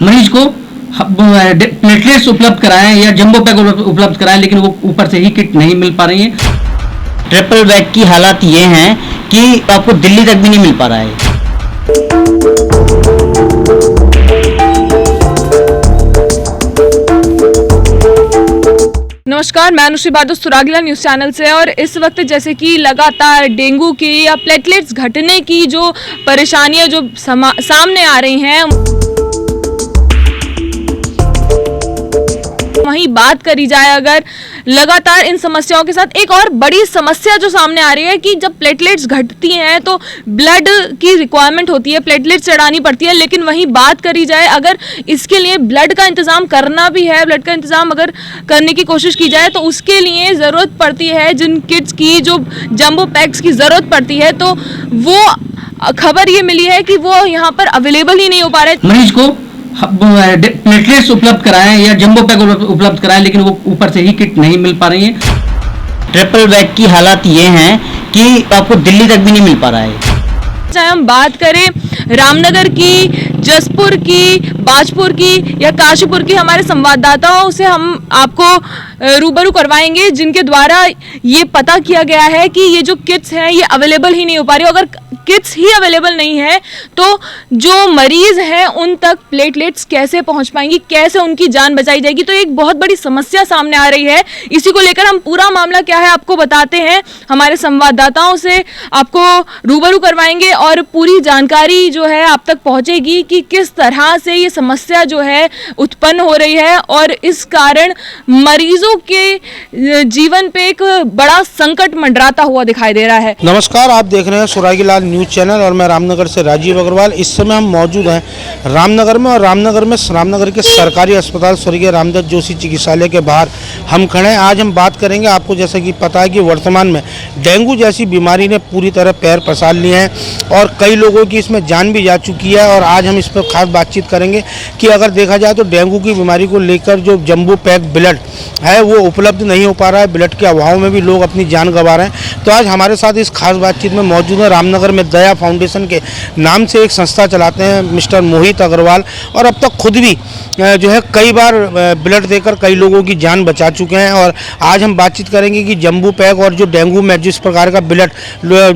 मरीज को प्लेटलेट्स उपलब्ध कराएं या जंबो पैक उपलब्ध कराएं, लेकिन वो ऊपर से ही किट नहीं मिल पा रही है। ट्रिपल बैग की हालात ये हैं कि आपको दिल्ली तक भी नहीं मिल पा रहा है। नमस्कार, मैं अनुश्री भारद्वाज सुरागीला न्यूज़ चैनल से। और इस वक्त जैसे कि लगातार डेंगू की या प्लेटलेट्स घटने की जो परेशानियां जो सामने आ रही हैं, वहीं बात करी जाए अगर लगातार इन समस्याओं के साथ एक और बड़ी समस्या जो सामने आ रही है कि जब प्लेटलेट्स घटती हैं तो ब्लड की रिक्वायरमेंट होती है, प्लेटलेट्स चढ़ानी पड़ती है। लेकिन वहीं बात करी जाए अगर इसके लिए ब्लड का इंतज़ाम करना भी है, ब्लड का इंतज़ाम अगर करने की कोशिश की जाए तो उसके लिए ज़रूरत पड़ती है जिन किट्स की, जो जंबो पैक्स की ज़रूरत पड़ती है, तो वो खबर ये मिली है कि वो यहाँ पर अवेलेबल ही नहीं हो पा रहे। मरीज को प्लेटलेट्स उपलब्ध कराएं या जंबो पैक उपलब्ध कराएं, लेकिन वो ऊपर से ही किट नहीं मिल पा रही है। ट्रिपल बैग की हालात ये हैं कि आपको दिल्ली तक भी नहीं मिल पा रहा है। चाहे हम बात करें रामनगर की, जसपुर की, बाजपुर की या काशीपुर की, हमारे संवाददाताओं से हम आपको रूबरू करवाएंगे जिनके द्वारा ये पता किया गया है कि ये जो किट्स हैं ये अवेलेबल ही नहीं हो पा रही। अगर किट्स ही अवेलेबल नहीं है तो जो मरीज हैं उन तक प्लेटलेट्स कैसे पहुंच पाएंगी, कैसे उनकी जान बचाई जाएगी, तो एक बहुत बड़ी समस्या सामने आ रही है। इसी को लेकर हम पूरा मामला क्या है आपको बताते हैं, हमारे संवाददाताओं से आपको रूबरू करवाएंगे और पूरी जानकारी जो है आप तक पहुंचेगी कि किस तरह से ये समस्या जो है उत्पन्न हो रही है और इस कारण मरीजों के जीवन पे एक बड़ा संकट मंडराता हुआ दिखाई दे रहा है। नमस्कार, आप देख रहे हैं सुरागीला न्यूज़ चैनल और मैं रामनगर से राजीव अग्रवाल। इस समय हम मौजूद हैं रामनगर में, और रामनगर के सरकारी अस्पताल स्वर्गीय रामदत्त जोशी चिकित्सालय के बाहर हम खड़े हैं। आज हम बात करेंगे, आपको जैसा कि पता है कि वर्तमान में डेंगू जैसी बीमारी ने पूरी तरह पैर पसार लिए हैं और कई लोगों की इसमें जान भी जा चुकी है। और आज हम इस पर खास बातचीत करेंगे कि अगर देखा जाए तो डेंगू की बीमारी को लेकर जो जंबो पैक ब्लड है वो उपलब्ध नहीं हो पा रहा है, ब्लड के अभाव में भी लोग अपनी जान गंवा रहे हैं। तो आज हमारे साथ इस खास बातचीत में मौजूद है रामनगर में दया फाउंडेशन के नाम से एक संस्था चलाते हैं मिस्टर मोहित अग्रवाल, और अब तक खुद भी जो है कई बार ब्लड देकर कई लोगों की जान बचा चुके हैं। और आज हम बातचीत करेंगे कि जंबो पैक और जो डेंगू में जिस प्रकार का ब्लड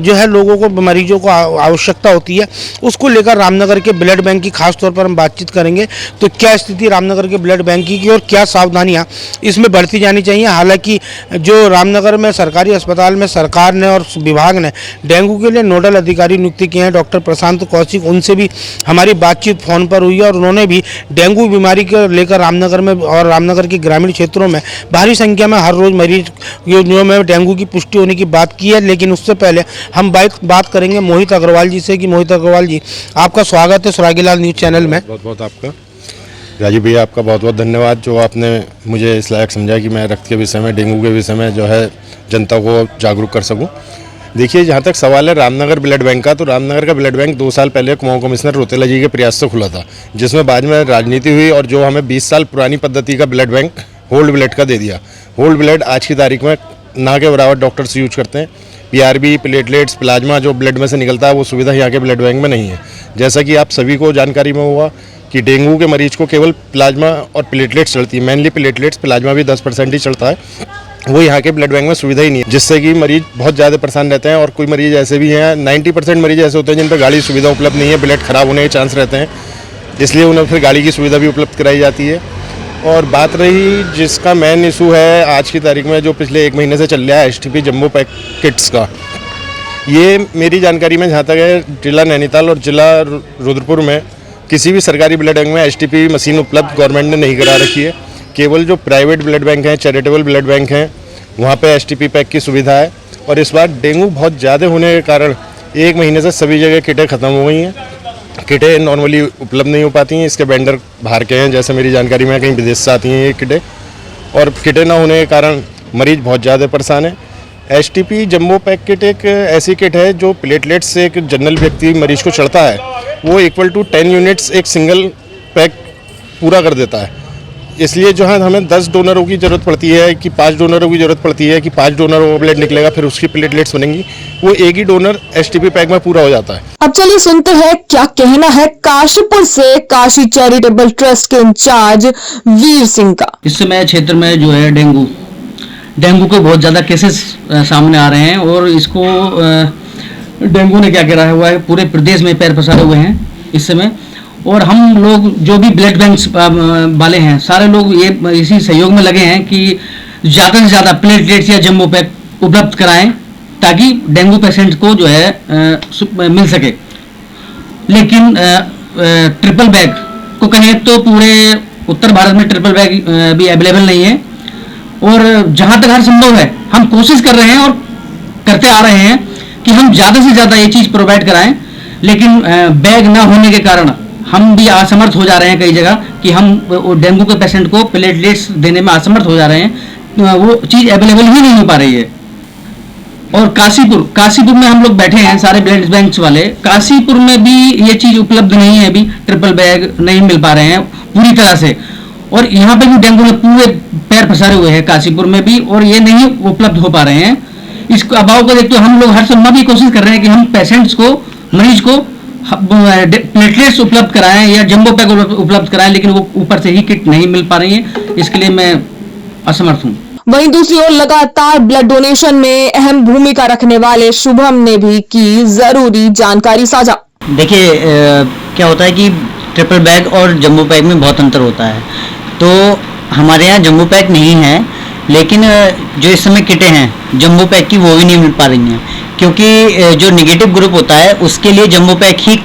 जो है लोगों को, मरीजों को आवश्यकता होती है, उसको लेकर रामनगर के ब्लड बैंक की खास तौर पर हम बातचीत करेंगे। तो क्या स्थिति रामनगर के ब्लड बैंक की और क्या सावधानियाँ इसमें बढ़ती जानी चाहिए। हालांकि जो रामनगर में सरकारी अस्पताल में सरकार ने और विभाग ने डेंगू के लिए नोडल अधिकारी नियुक्ति किए हैं डॉक्टर प्रशांत कौशिक, उनसे भी हमारी बातचीत फ़ोन पर हुई है और उन्होंने भी डेंगू बीमारी को लेकर रामनगर में और रामनगर के ग्रामीण क्षेत्रों में भारी संख्या में हर रोज़ मरीज में डेंगू की पुष्टि होने की बात की है। लेकिन उससे पहले हम बात करेंगे मोहित अग्रवाल जी से कि मोहित अग्रवाल जी, आपका स्वागत है सुरागीला न्यूज़ चैनल में। बहुत बहुत आपका राजीव भैया, आपका बहुत बहुत धन्यवाद जो आपने मुझे इस लायक समझा कि मैं रक्त के विषय में, डेंगू के विषय में जो है जनता को जागरूक कर सकूं। देखिए, जहाँ तक सवाल है रामनगर ब्लड बैंक का, तो रामनगर का ब्लड बैंक 2 साल पहले कुमाऊं कमिश्नर रोतेला जी के प्रयास से खुला था, जिसमें बाद में राजनीति हुई और जो हमें 20 साल पुरानी पद्धति का ब्लड बैंक होल्ड ब्लड का दे दिया। होल्ड ब्लड आज की तारीख में ना के बराबर डॉक्टर्स यूज करते हैं। पीआरबी, प्लेटलेट्स, प्लाज्मा जो ब्लड में से निकलता है वो सुविधा यहाँ के ब्लड बैंक में नहीं है। जैसा कि आप सभी को जानकारी में हुआ कि डेंगू के मरीज को केवल प्लाज्मा और प्लेटलेट्स चढ़ती है, मेनली प्लेटलेट्स, प्लाज्मा भी 10% ही चढ़ता है, वो यहाँ के ब्लड बैंक में सुविधा ही नहीं है, जिससे कि मरीज बहुत ज़्यादा परेशान रहते हैं। और कोई मरीज ऐसे भी हैं, 90% मरीज ऐसे होते हैं जिन पर गाड़ी सुविधा उपलब्ध नहीं है, ब्लड खराब होने के चांस रहते हैं, इसलिए उन्हें फिर गाड़ी की सुविधा भी उपलब्ध कराई जाती है। और बात रही जिसका मेन इशू है आज की तारीख में जो पिछले 1 महीने से चल रहा है एसटीपी जंबो पैक किट्स का, ये मेरी जानकारी में जहाँ तक है जिला नैनीताल और जिला रुद्रपुर में किसी भी सरकारी ब्लड बैंक में एसटीपी मशीन उपलब्ध गवर्नमेंट ने नहीं करा रखी है। केवल जो प्राइवेट ब्लड बैंक हैं, चैरिटेबल ब्लड बैंक हैं, वहाँ पे एसटीपी पैक की सुविधा है। और इस बार डेंगू बहुत ज़्यादा होने के कारण 1 महीने से सभी जगह किटें ख़त्म हो गई हैं। किटें नॉर्मली उपलब्ध नहीं हो पाती हैं, इसके वेंडर बाहर के हैं, जैसे मेरी जानकारी में कहीं विदेश से आती हैं ये किटें, और किटें ना होने के कारण मरीज बहुत ज़्यादा परेशान है। एसटीपी जंबो पैक किट एक ऐसी किट है जो प्लेटलेट्स से एक जनरल व्यक्ति मरीज को चढ़ता है, वो इक्वल टू 10 यूनिट्स एक सिंगल पैक पूरा कर देता है। इसलिए जो है हमें 10 डोनरों की ज़रूरत पड़ती है कि 5 डोनरों की ज़रूरत पड़ती है कि 5 डोनरों का ब्लड निकलेगा, फिर उसकी प्लेटलेट्स बनेंगी, वो एक ही डोनर एसटीपी पैक में पूरा हो जाता है। अब चलिए सुनते हैं क्या कहना है काशीपुर से काशी चैरिटेबल ट्रस्ट के इंचार्ज वीर सिंह का। इस समय क्षेत्र में जो है डेंगू के बहुत ज़्यादा केसेस सामने आ रहे हैं और इसको डेंगू ने क्या करा हुआ है, पूरे प्रदेश में पैर पसारे हुए हैं इस समय। और हम लोग जो भी ब्लड बैंक वाले हैं सारे लोग ये इसी सहयोग में लगे हैं कि ज़्यादा से ज़्यादा प्लेटलेट्स या जम्बो पैक उपलब्ध कराएं ताकि डेंगू पेशेंट को जो है मिल सके। लेकिन ट्रिपल बैग को कहें तो पूरे उत्तर भारत में ट्रिपल बैग भी अवेलेबल नहीं है और जहां तक हर संभव है हम कोशिश कर रहे हैं और करते आ रहे हैं कि हम ज़्यादा से ज़्यादा ये चीज़ प्रोवाइड कराएं। लेकिन बैग ना होने के कारण हम भी असमर्थ हो जा रहे हैं कई जगह कि हम डेंगू के पेशेंट को प्लेटलेट्स देने में असमर्थ हो जा रहे हैं, वो चीज़ अवेलेबल ही नहीं हो पा रही है। और काशीपुर में हम लोग बैठे हैं सारे ब्लड बैंक वाले, काशीपुर में भी ये चीज़ उपलब्ध नहीं है, अभी ट्रिपल बैग नहीं मिल पा रहे हैं पूरी तरह से। और यहाँ पे भी डेंगू में पूरे पैर पसारे हुए हैं काशीपुर में भी, और ये नहीं उपलब्ध हो पा रहे हैं। इस अभाव को देखते हुए हम लोग हर संभव भी कोशिश कर रहे हैं कि हम पेशेंट्स को, मरीज को प्लेटलेट्स उपलब्ध कराएं या जम्बो पैक उपलब्ध कराएं, लेकिन वो ऊपर से ही किट नहीं मिल पा रही है, इसके लिए मैं असमर्थ हूँ। वहीं दूसरी ओर लगातार ब्लड डोनेशन में अहम भूमिका रखने वाले शुभम ने भी की जरूरी जानकारी साझा। देखिए क्या होता है कि ट्रिपल बैग और जम्बो पैक में बहुत अंतर होता है। तो हमारे यहाँ जम्बो पैक नहीं है, लेकिन जो इस समय किटें हैं जम्बो पैक की वो भी नहीं मिल पा रही हैं, क्योंकि जो निगेटिव ग्रुप होता है उसके लिए जम्बो पैक ही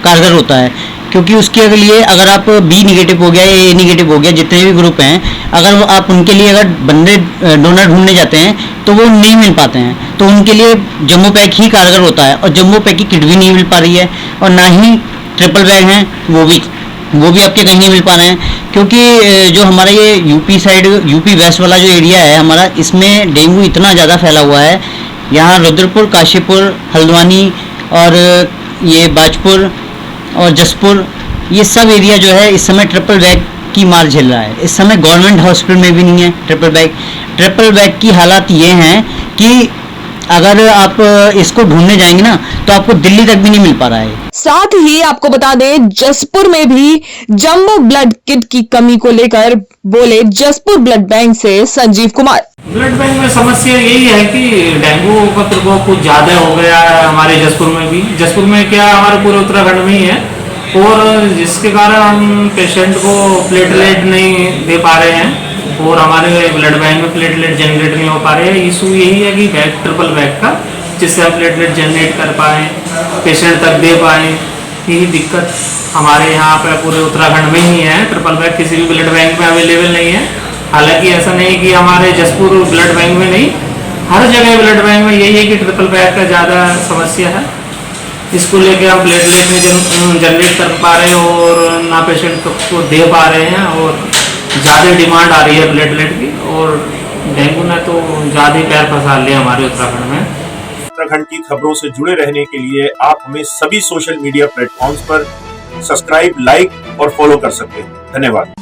कारगर होता है। क्योंकि उसके लिए अगर आप बी निगेटिव हो गया या ए निगेटिव हो गया, जितने भी ग्रुप हैं, अगर आप उनके लिए अगर बंदे डोनर ढूंढने जाते हैं तो वो नहीं मिल पाते हैं, तो उनके लिए जम्बो पैक ही कारगर होता है। और जम्बो पैक की किट भी नहीं मिल पा रही है और ना ही ट्रिपल बैग हैं वो भी आपके कहीं नहीं मिल पा रहे हैं, क्योंकि जो हमारा ये यूपी साइड, यूपी वेस्ट वाला जो एरिया है हमारा, इसमें डेंगू इतना ज़्यादा फैला हुआ है। यहाँ रुद्रपुर, काशीपुर, हल्द्वानी और ये बाजपुर और जसपुर, ये सब एरिया जो है इस समय ट्रिपल बैग की मार झेल रहा है। इस समय गवर्नमेंट हॉस्पिटल में भी नहीं है ट्रिपल बैग की हालात ये हैं कि अगर आप इसको ढूंढने जाएंगे ना तो आपको दिल्ली तक भी नहीं मिल पा रहा है। साथ ही आपको बता दें जसपुर में भी जम्बो ब्लड किट की कमी को लेकर बोले जसपुर ब्लड बैंक से संजीव कुमार। ब्लड बैंक में समस्या यही है कि डेंगू का प्रकोप कुछ ज्यादा हो गया है हमारे जसपुर में भी। जसपुर में क्या हमारे पूरे उत्तराखंड में ही है, और जिसके कारण हम पेशेंट को प्लेटलेट नहीं दे पा रहे हैं और हमारे ब्लड बैंक में प्लेटलेट जनरेट नहीं हो पा रहे हैं। इशू यही है कि बैग, ट्रिपल बैग का, जिससे हम प्लेटलेट जनरेट कर पाएँ, पेशेंट तक दे पाएँ, यही दिक्कत हमारे यहाँ पे पूरे उत्तराखंड में ही है। ट्रिपल बैग किसी भी ब्लड बैंक में अवेलेबल नहीं है। हालांकि ऐसा नहीं कि हमारे जसपुर ब्लड बैंक में नहीं, हर जगह ब्लड बैंक में यही है कि ट्रिपल बैग का ज़्यादा समस्या है। इसको लेके हम प्लेटलेट नहीं जनरेट कर पा रहे हैं और ना पेशेंट को दे पा रहे हैं, और ज़्यादा डिमांड आ रही है प्लेटलेट की, और डेंगू ने तो ज़्यादा पैर फंसा लिया हमारे उत्तराखंड में। उत्तराखंड की खबरों से जुड़े रहने के लिए आप हमें सभी सोशल मीडिया प्लेटफॉर्म्स पर सब्सक्राइब, लाइक और फॉलो कर सकते हैं। धन्यवाद।